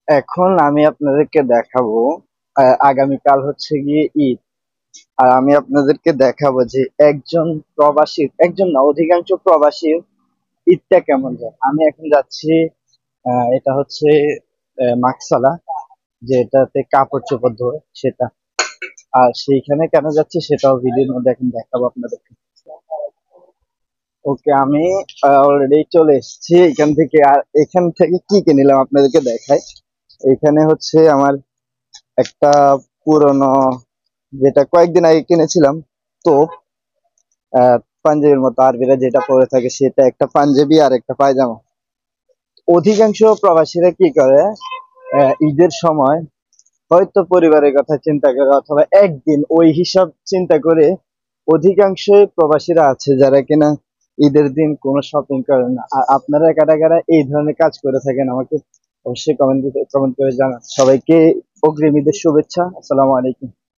এখন আমি আপনাদেরকে দেখাবো, আগামীকাল হচ্ছে গিয়ে ঈদ। আর আমি আপনাদেরকে দেখাবো যে একজন প্রবাসীর, একজন না অধিকাংশ প্রবাসীর ঈদটা কেমন যায়। আমি এখন যাচ্ছি, এটা হচ্ছে মাকসালা, যেটাতে কাপড় চোপড় ধোয় সেটা। আর সেইখানে কেন যাচ্ছি সেটাও ভিডিওর মধ্যে এখন দেখাবো আপনাদেরকে। ওকে, আমি অলরেডি চলে এসেছি এখান থেকে। আর এখান থেকে কি কি নিলাম আপনাদেরকে দেখাই। এখানে হচ্ছে আমার একটা পুরনো, যেটা কয়েকদিন আগে কিনেছিলাম, তো পাঞ্জাবির মতো আরবিরা যেটা পরে থাকে সেটা একটা পাঞ্জাবি আর একটা পায়জামা। অধিকাংশ প্রবাসীরা কি করে, ঈদের সময় হয়তো পরিবারের কথা চিন্তা করে অথবা একদিন ওই হিসাব চিন্তা করে অধিকাংশ প্রবাসীরা আছে যারা কিনা ঈদের দিন কোনো শপিং করে না। আর আপনারা কারা কারা এই ধরনের কাজ করে থাকেন আমাকে অবশ্যই কমেন্ট করে জানান। সবাইকে অগ্রিম ঈদের শুভেচ্ছা। আসসালামু আলাইকুম।